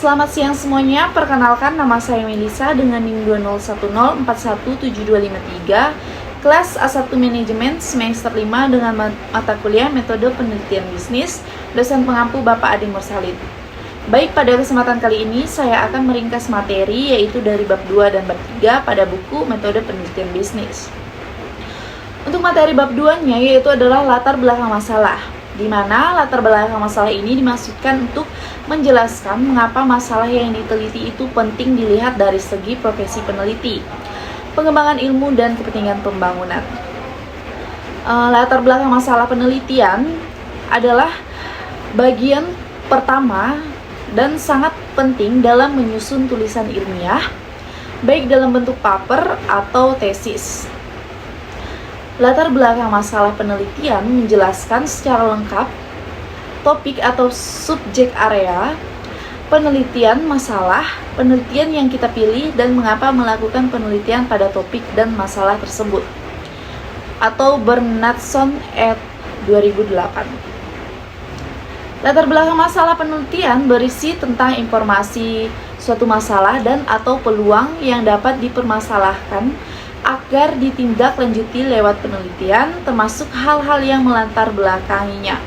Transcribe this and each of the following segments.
Selamat siang semuanya, perkenalkan nama saya Melisa dengan NIM 2010417253, kelas A1 Manajemen semester 5 dengan mata kuliah Metode Penelitian Bisnis, dosen pengampu Bapak Adi Mursalid. Baik, pada kesempatan kali ini saya akan meringkas materi yaitu dari bab 2 dan bab 3 pada buku Metode Penelitian Bisnis. Untuk materi bab 2-nya yaitu adalah latar belakang masalah, di mana latar belakang masalah ini dimaksudkan untuk menjelaskan mengapa masalah yang diteliti itu penting dilihat dari segi profesi peneliti, pengembangan ilmu, dan kepentingan pembangunan. Latar belakang masalah penelitian adalah bagian pertama dan sangat penting dalam menyusun tulisan ilmiah, baik dalam bentuk paper atau tesis. Latar belakang masalah penelitian menjelaskan secara lengkap topik atau subjek area penelitian masalah, penelitian yang kita pilih, dan mengapa melakukan penelitian pada topik dan masalah tersebut, atau Bernardson et 2008. Latar belakang masalah penelitian berisi tentang informasi suatu masalah dan atau peluang yang dapat dipermasalahkan agar ditindaklanjuti lewat penelitian, termasuk hal-hal yang melatar belakanginya.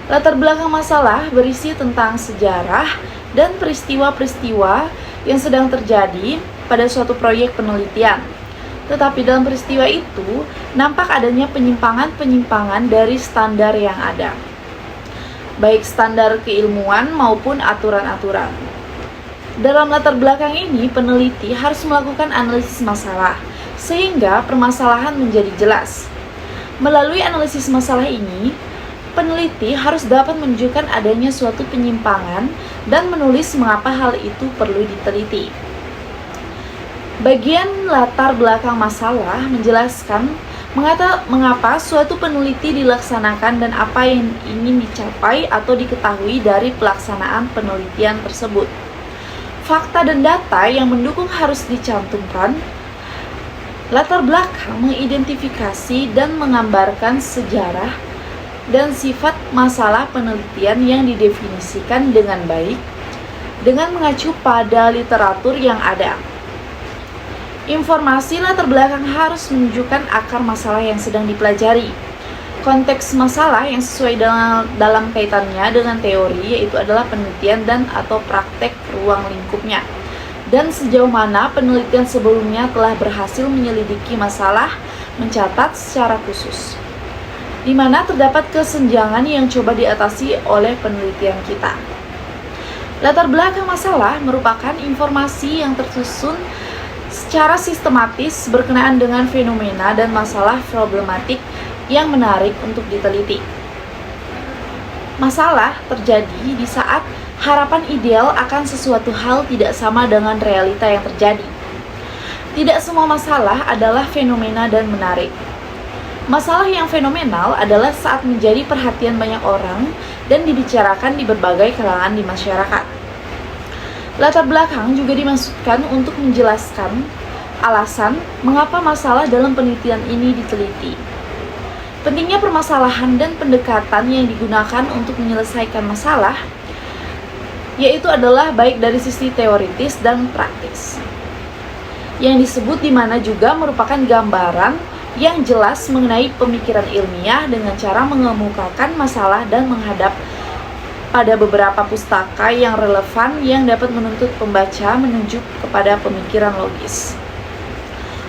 Latar belakang masalah berisi tentang sejarah dan peristiwa-peristiwa yang sedang terjadi pada suatu proyek penelitian. Tetapi dalam peristiwa itu, nampak adanya penyimpangan-penyimpangan dari standar yang ada, baik standar keilmuan maupun aturan-aturan. Dalam latar belakang ini, peneliti harus melakukan analisis masalah, sehingga permasalahan menjadi jelas. Melalui analisis masalah ini, peneliti harus dapat menunjukkan adanya suatu penyimpangan dan menulis mengapa hal itu perlu diteliti. Bagian latar belakang masalah menjelaskan mengapa suatu peneliti dilaksanakan dan apa yang ingin dicapai atau diketahui dari pelaksanaan penelitian tersebut. Fakta dan data yang mendukung harus dicantumkan. Latar belakang mengidentifikasi dan menggambarkan sejarah dan sifat masalah penelitian yang didefinisikan dengan baik dengan mengacu pada literatur yang ada. Informasi latar belakang harus menunjukkan akar masalah yang sedang dipelajari, konteks masalah yang sesuai dalam kaitannya dengan teori, yaitu adalah penelitian dan atau praktek ruang lingkupnya, dan sejauh mana penelitian sebelumnya telah berhasil menyelidiki masalah, mencatat secara khusus, di mana terdapat kesenjangan yang coba diatasi oleh penelitian kita. Latar belakang masalah merupakan informasi yang tersusun secara sistematis berkenaan dengan fenomena dan masalah problematik yang menarik untuk diteliti. Masalah terjadi di saat harapan ideal akan sesuatu hal tidak sama dengan realita yang terjadi. Tidak semua masalah adalah fenomena dan menarik. Masalah yang fenomenal adalah saat menjadi perhatian banyak orang dan dibicarakan di berbagai kalangan di masyarakat. Latar belakang juga dimaksudkan untuk menjelaskan alasan mengapa masalah dalam penelitian ini diteliti. Pentingnya permasalahan dan pendekatan yang digunakan untuk menyelesaikan masalah, yaitu adalah baik dari sisi teoritis dan praktis. Yang disebut di mana juga merupakan gambaran yang jelas mengenai pemikiran ilmiah dengan cara mengemukakan masalah dan menghadap pada beberapa pustaka yang relevan yang dapat menuntut pembaca menunjuk kepada pemikiran logis.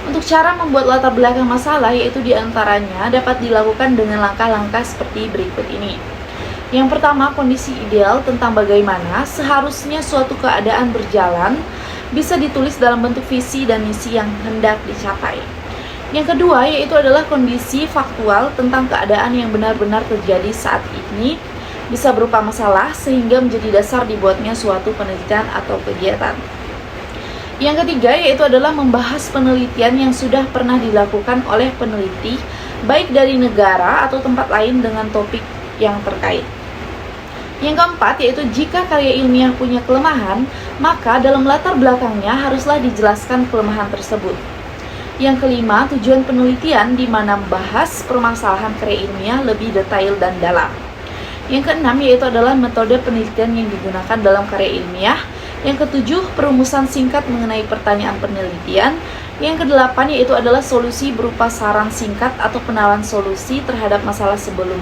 Untuk cara membuat latar belakang masalah, yaitu diantaranya dapat dilakukan dengan langkah-langkah seperti berikut ini. Yang pertama, kondisi ideal tentang bagaimana seharusnya suatu keadaan berjalan bisa ditulis dalam bentuk visi dan misi yang hendak dicapai. Yang kedua, yaitu adalah kondisi faktual tentang keadaan yang benar-benar terjadi saat ini, bisa berupa masalah sehingga menjadi dasar dibuatnya suatu penelitian atau kegiatan. Yang ketiga, yaitu adalah membahas penelitian yang sudah pernah dilakukan oleh peneliti, baik dari negara atau tempat lain dengan topik yang terkait. Yang keempat, yaitu jika karya ilmiah punya kelemahan, maka dalam latar belakangnya haruslah dijelaskan kelemahan tersebut. Yang kelima, tujuan penelitian di mana membahas permasalahan karya ilmiah lebih detail dan dalam. Yang keenam yaitu adalah metode penelitian yang digunakan dalam karya ilmiah. Yang ketujuh, perumusan singkat mengenai pertanyaan penelitian. Yang kedelapan yaitu adalah solusi berupa saran singkat atau penawaran solusi terhadap masalah sebelum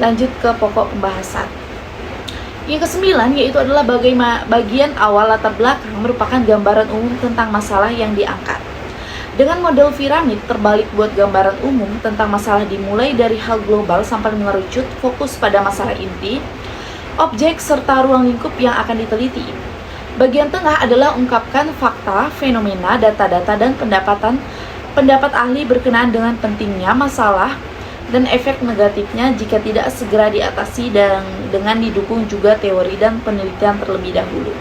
lanjut ke pokok pembahasan. Yang kesembilan yaitu adalah bagian awal latar belakang merupakan gambaran umum tentang masalah yang diangkat. Dengan model piramid terbalik buat gambaran umum tentang masalah dimulai dari hal global sampai mengerucut fokus pada masalah inti, objek serta ruang lingkup yang akan diteliti. Bagian tengah adalah ungkapkan fakta, fenomena, data-data, dan pendapat ahli berkenaan dengan pentingnya masalah dan efek negatifnya jika tidak segera diatasi dan dengan didukung juga teori dan penelitian terlebih dahulu.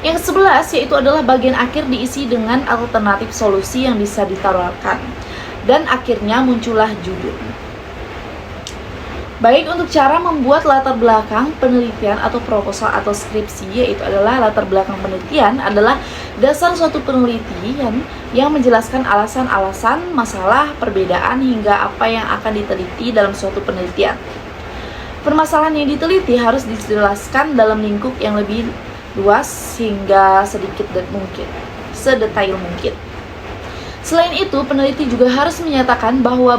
Yang ke-11 yaitu adalah bagian akhir diisi dengan alternatif solusi yang bisa ditawarkan. Dan akhirnya muncullah judul. Baik, untuk cara membuat latar belakang penelitian atau proposal atau skripsi, yaitu adalah latar belakang penelitian adalah dasar suatu penelitian yang menjelaskan alasan-alasan, masalah, perbedaan, hingga apa yang akan diteliti dalam suatu penelitian. Permasalahan yang diteliti harus dijelaskan dalam lingkup yang lebih luas hingga sedetail mungkin. Selain itu, peneliti juga harus menyatakan bahwa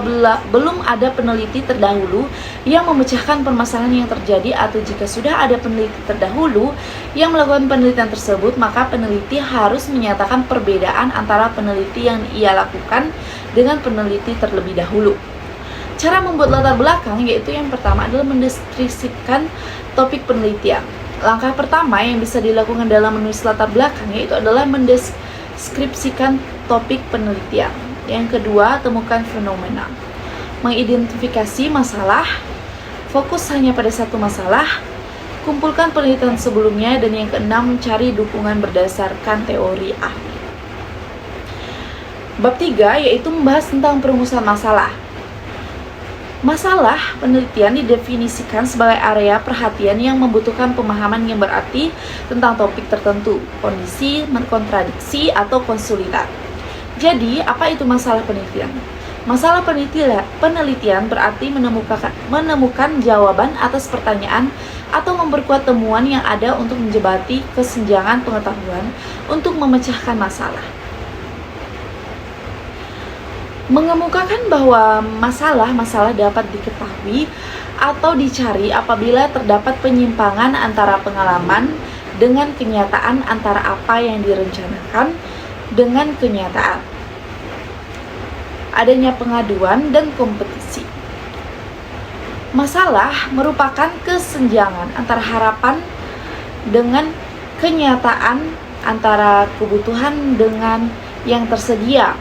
belum ada peneliti terdahulu yang memecahkan permasalahan yang terjadi, atau jika sudah ada peneliti terdahulu yang melakukan penelitian tersebut, maka peneliti harus menyatakan perbedaan antara peneliti yang ia lakukan dengan peneliti terlebih dahulu. Cara membuat latar belakang yaitu yang pertama adalah mendeskripsikan topik penelitian. Langkah pertama yang bisa dilakukan dalam menulis latar belakang yaitu adalah mendeskripsikan topik penelitian. Yang kedua, temukan fenomena. Mengidentifikasi masalah, fokus hanya pada satu masalah, kumpulkan penelitian sebelumnya, dan yang keenam, mencari dukungan berdasarkan teori ahli. Bab 3 yaitu membahas tentang perumusan masalah. Masalah penelitian didefinisikan sebagai area perhatian yang membutuhkan pemahaman yang berarti tentang topik tertentu, kondisi, kontradiksi, atau konsulitan. Jadi, apa itu masalah penelitian? Masalah penelitian berarti menemukan jawaban atas pertanyaan atau memperkuat temuan yang ada untuk menjembatani kesenjangan pengetahuan untuk memecahkan masalah. Mengemukakan bahwa masalah dapat diketahui atau dicari apabila terdapat penyimpangan antara pengalaman dengan kenyataan, antara apa yang direncanakan dengan kenyataan. Adanya pengaduan dan kompetisi. Masalah merupakan kesenjangan antara harapan dengan kenyataan, antara kebutuhan dengan yang tersedia,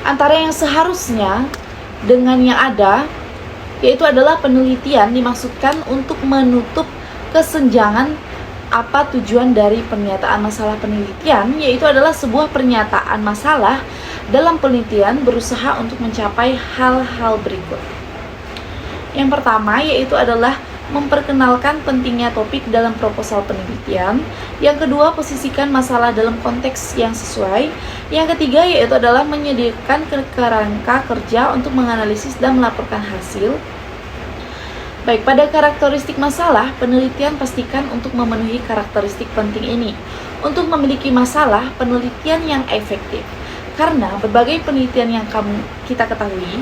antara yang seharusnya dengan yang ada, yaitu adalah penelitian dimaksudkan untuk menutup kesenjangan. Apa tujuan dari pernyataan masalah penelitian? Yaitu adalah sebuah pernyataan masalah dalam penelitian berusaha untuk mencapai hal-hal berikut. Yang pertama yaitu adalah memperkenalkan pentingnya topik dalam proposal penelitian. Yang kedua, posisikan masalah dalam konteks yang sesuai. Yang ketiga yaitu adalah menyediakan kerangka kerja untuk menganalisis dan melaporkan hasil. Baik, pada karakteristik masalah, penelitian pastikan untuk memenuhi karakteristik penting ini. Untuk memiliki masalah penelitian yang efektif. Karena berbagai penelitian yang kita ketahui,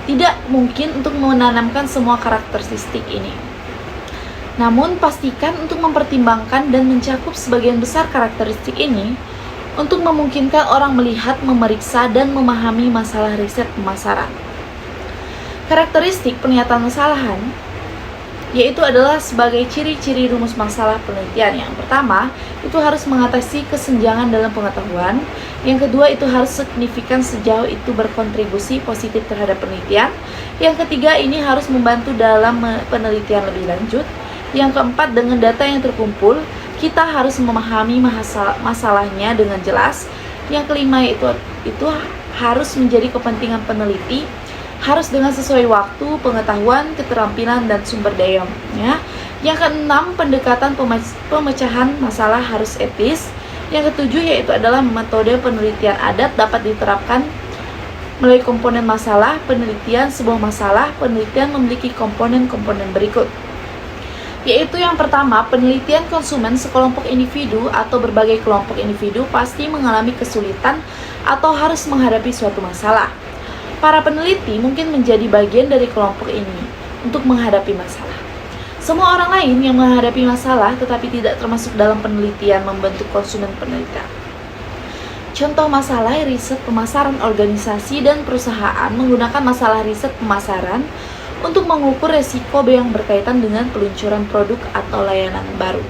tidak mungkin untuk menanamkan semua karakteristik ini. Namun, pastikan untuk mempertimbangkan dan mencakup sebagian besar karakteristik ini untuk memungkinkan orang melihat, memeriksa, dan memahami masalah riset pemasaran. Karakteristik pernyataan masalahan yaitu adalah sebagai ciri-ciri rumus masalah penelitian. Yang pertama, itu harus mengatasi kesenjangan dalam pengetahuan. Yang kedua, itu harus signifikan sejauh itu berkontribusi positif terhadap penelitian. Yang ketiga, ini harus membantu dalam penelitian lebih lanjut. Yang keempat, dengan data yang terkumpul, kita harus memahami masalahnya dengan jelas. Yang kelima, itu harus menjadi kepentingan peneliti, harus dengan sesuai waktu, pengetahuan, keterampilan, dan sumber dayanya. Yang keenam, pendekatan pemecahan masalah harus etis. Yang ketujuh yaitu adalah metode penelitian adat dapat diterapkan Melalui komponen masalah penelitian, sebuah masalah penelitian memiliki komponen-komponen berikut, yaitu yang pertama, penelitian konsumen sekelompok individu atau berbagai kelompok individu pasti mengalami kesulitan atau harus menghadapi suatu masalah. Para peneliti mungkin menjadi bagian dari kelompok ini untuk menghadapi masalah. Semua orang lain yang menghadapi masalah tetapi tidak termasuk dalam penelitian membentuk konsumen penelitian. Contoh masalah riset pemasaran organisasi dan perusahaan menggunakan masalah riset pemasaran untuk mengukur resiko yang berkaitan dengan peluncuran produk atau layanan baru.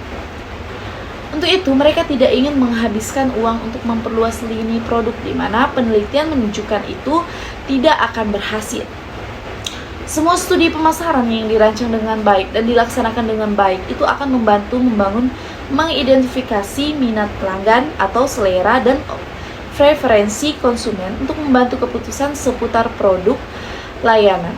Untuk itu, mereka tidak ingin menghabiskan uang untuk memperluas lini produk di mana penelitian menunjukkan itu tidak akan berhasil. Semua studi pemasaran yang dirancang dengan baik dan dilaksanakan dengan baik itu akan membantu mengidentifikasi minat pelanggan atau selera dan preferensi konsumen untuk membantu keputusan seputar produk layanan.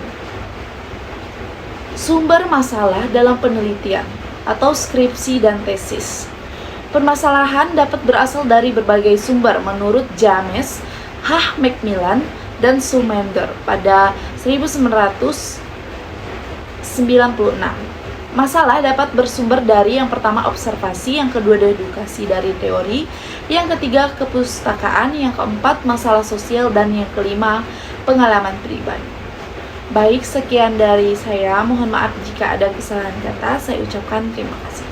Sumber masalah dalam penelitian atau skripsi dan tesis. Permasalahan dapat berasal dari berbagai sumber menurut James, H. Macmillan, dan Schumacher pada 1996. Masalah dapat bersumber dari yang pertama observasi, yang kedua dedukasi dari teori, yang ketiga kepustakaan, yang keempat masalah sosial, dan yang kelima pengalaman pribadi. Baik, sekian dari saya. Mohon maaf jika ada kesalahan kata. Saya ucapkan terima kasih.